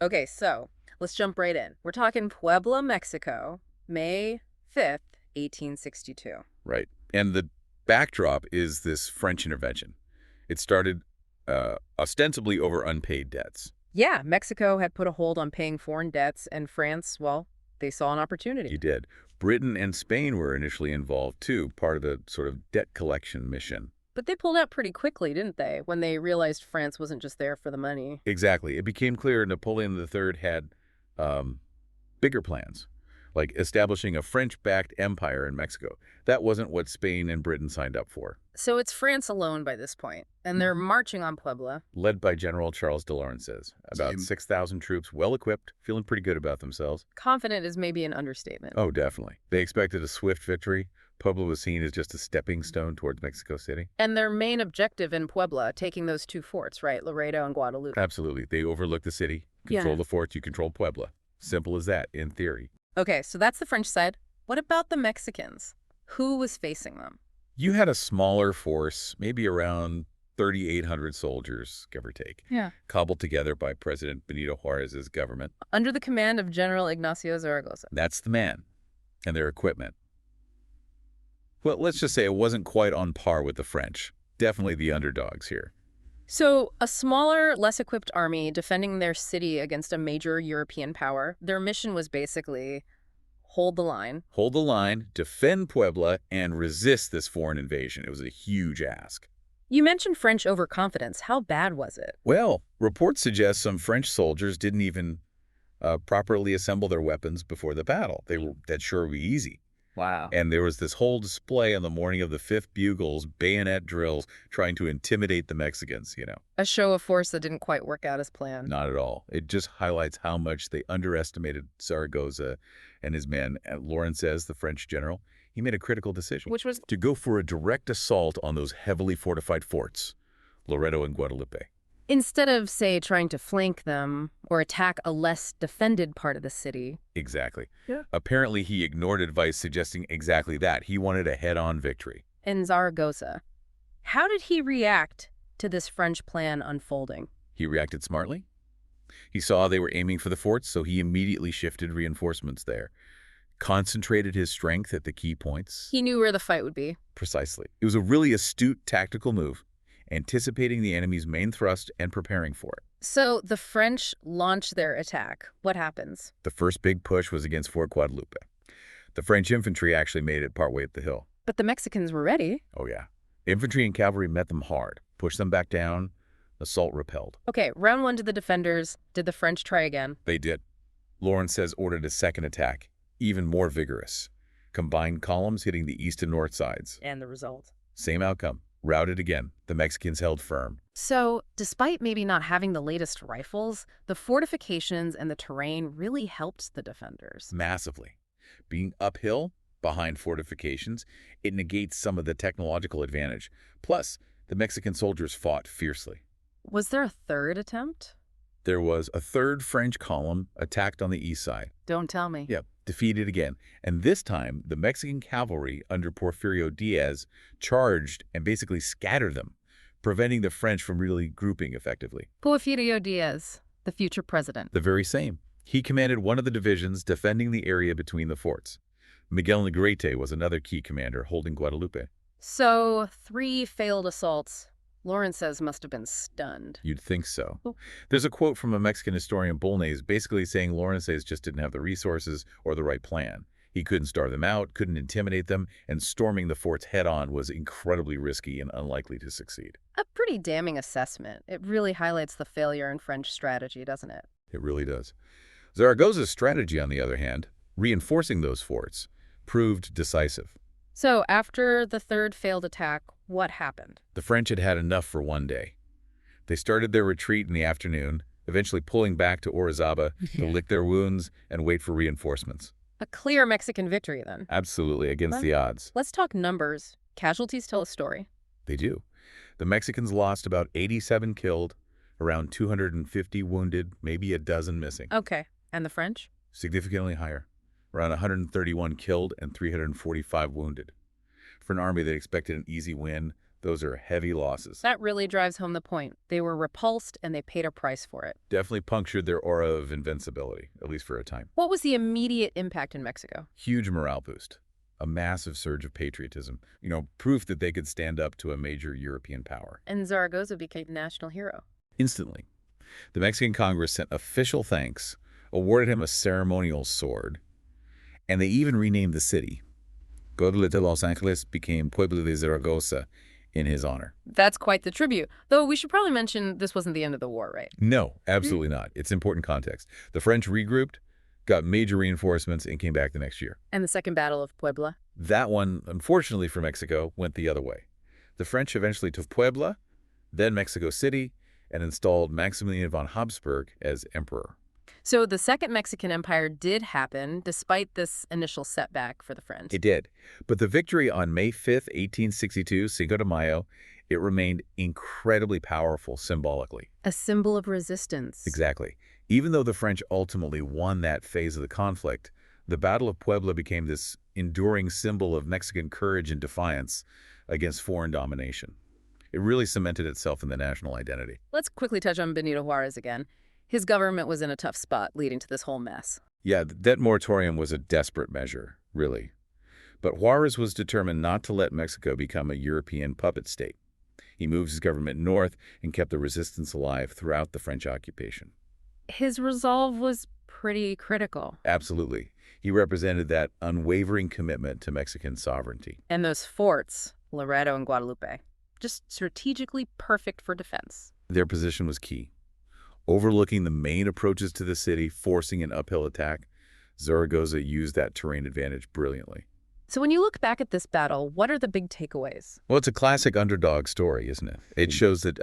Okay, so let's jump right in. We're talking Puebla, Mexico, May 5th, 1862. Right. And the backdrop is this French intervention. It started ostensibly over unpaid debts. Yeah, Mexico had put a hold on paying foreign debts, and France, well, they saw an You opportunity. did. Britain and Spain were initially involved, too, part of the sort of debt collection mission. But they pulled out pretty quickly, didn't they, when they realized France wasn't just there for the money? Exactly. It became clear Napoleon III had um, bigger plans, like establishing a French-backed empire in Mexico. That wasn't what Spain and Britain signed up for. So it's France alone by this point, and they're marching on Puebla. Led by General Charles de Laurences. About Same. 6,000 troops, well-equipped, feeling pretty good about themselves. Confident is maybe an understatement. Oh, definitely. They expected a swift victory. Puebla was seen as just a stepping stone towards Mexico City. And their main objective in Puebla, taking those two forts, right? Laredo and Guadalupe. Absolutely. They overlook the city, control the forts, you control Puebla. Simple as that, in theory. Okay, so that's the French side. What about the Mexicans? Who was facing them? You had a smaller force, maybe around 3,800 soldiers, give or take, Yeah. cobbled together by President Benito Juarez's government. Under the command of General Ignacio Zaragoza. That's the man, and their equipment. Well, let's just say it wasn't quite on par with the French. Definitely the underdogs here. So, a smaller, less equipped army defending their city against a major European power, their mission was basically hold the line. Hold the line, defend Puebla, and resist this foreign invasion. It was a huge ask. You mentioned French overconfidence. How bad was it? Well, reports suggest some French soldiers didn't even properly assemble their weapons before the battle. That sure would be easy. Wow. And there was this whole display on the morning of the 5th Bugles, bayonet drills, trying to intimidate the Mexicans. A show of force that didn't quite work out as planned. Not at all. It just highlights how much they underestimated Zaragoza and his men. Lawrence says, the French general, he made a critical decision. Which was To go for a direct assault on those heavily fortified forts, Loreto and Guadalupe. instead of, say, trying to flank them or attack a less defended part of the city. Exactly. Yeah. Apparently, he ignored advice suggesting exactly that. He wanted a head-on victory. In Zaragoza, how did he react to this French plan unfolding? He reacted smartly. He saw they were aiming for the forts, so he immediately shifted reinforcements there. Concentrated his strength at the key points. He knew where the fight would be. Precisely. It was a really astute tactical move, anticipating the enemy's main thrust and preparing for it. So the French launch their attack. What happens? The first big push was against Fort Guadalupe. The French infantry actually made it partway up the hill. But the Mexicans were ready. Oh, yeah. Infantry and cavalry met them hard, pushed them back down. Assault repelled. Okay, round one to the defenders. Did the French try again? They did. Lawrence says ordered a second attack, even more vigorous. Combined columns hitting the east and north sides. And the result? Same outcome. Routed again. The Mexicans held firm. So, despite maybe not having the latest rifles, the fortifications and the terrain really helped the defenders. Massively. Being uphill, behind fortifications, it negates some of the technological advantage. Plus, the Mexican soldiers fought fiercely. Was there a third attempt? There was a third French column attacked on the east side. Don't tell me. Yep, defeated again. And this time, the Mexican cavalry under Porfirio Diaz charged and basically scattered them, preventing the French from really grouping effectively. Porfirio Diaz, the future president. The very same. He commanded one of the divisions defending the area between the forts. Miguel Negrete was another key commander holding Guadalupe. So, 3 failed assaults. Lawrence says must have been stunned. You'd think so. There's a quote from a Mexican historian, Bolnes, basically saying Lawrences just didn't have the resources or the right plan. He couldn't starve them out, couldn't intimidate them, and storming the forts head-on was incredibly risky and unlikely to succeed. A pretty damning assessment. It really highlights the failure in French strategy, doesn't it? It really does. Zaragoza's strategy, on the other hand, reinforcing those forts, proved decisive. So, after the third failed attack, what happened? The French had had enough for one day. They started their retreat in the afternoon, eventually pulling back to Orizaba to lick their wounds and wait for reinforcements. A clear Mexican victory, then. Absolutely, against the odds. Let's talk numbers. Casualties tell a story. They do. The Mexicans lost about 87 killed, around 250 wounded, maybe a dozen missing. Okay. And the French? Significantly higher, around 131 killed and 345 wounded. For an army that expected an easy win, Those are heavy losses. That really drives home the point. They were repulsed and they paid a price for it. Definitely punctured their aura of invincibility, at least for a time. What was the immediate impact in Mexico? Huge morale boost. A massive surge of patriotism. Proof that they could stand up to a major European power. And Zaragoza became national hero. Instantly. The Mexican Congress sent official thanks, awarded him a ceremonial sword, and they even renamed the city. Puebla de Los Angeles became Puebla de Zaragoza in his honor. That's quite the tribute. Though we should probably mention this wasn't the end of the war, right? No, absolutely not. It's important context. The French regrouped, got major reinforcements, and came back the next year. And the Second Battle of Puebla? That one, unfortunately for Mexico, went the other way. The French eventually took Puebla, then Mexico City, and installed Maximilian von Habsburg as emperor. So the Second Mexican Empire did happen despite this initial setback for the French. It did. But the victory on May 5th, 1862, Cinco de Mayo, it remained incredibly powerful symbolically. A symbol of resistance. Exactly. Even though the French ultimately won that phase of the conflict, the Battle of Puebla became this enduring symbol of Mexican courage and defiance against foreign domination. It really cemented itself in the national identity. Let's quickly touch on Benito Juarez again. His government was in a tough spot, leading to this whole mess. Yeah, the debt moratorium was a desperate measure, really. But Juarez was determined not to let Mexico become a European puppet state. He moved his government north and kept the resistance alive throughout the French occupation. His resolve was pretty critical. Absolutely. He represented that unwavering commitment to Mexican sovereignty. And those forts, Loreto and Guadalupe, just strategically perfect for defense. Their position was key. Overlooking the main approaches to the city, forcing an uphill attack, Zaragoza used that terrain advantage brilliantly. So when you look back at this battle, what are the big takeaways? Well, it's a classic underdog story, isn't it? It shows that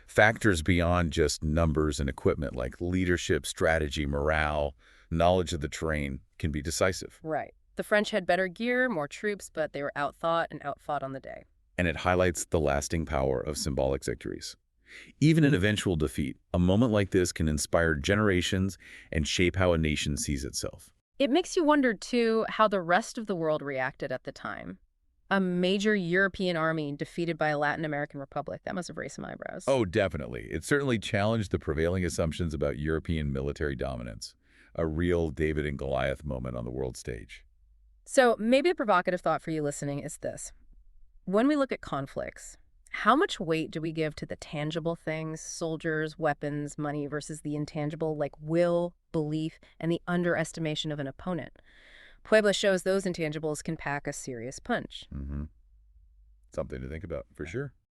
factors beyond just numbers and equipment, like leadership, strategy, morale, knowledge of the terrain, can be decisive. Right. The French had better gear, more troops, but they were outthought and outfought on the day. And it highlights the lasting power of symbolic victories. Even in eventual defeat, a moment like this can inspire generations and shape how a nation sees itself. It makes you wonder, too, how the rest of the world reacted at the time. A major European army defeated by a Latin American republic. That must have raised some eyebrows. Oh, definitely. It certainly challenged the prevailing assumptions about European military dominance. A real David and Goliath moment on the world stage. So maybe a provocative thought for you listening is this. When we look at conflicts, how much weight do we give to the tangible things, soldiers, weapons, money, versus the intangible like will, belief, and the underestimation of an opponent? Puebla shows those intangibles can pack a serious punch. Something to think about, for sure.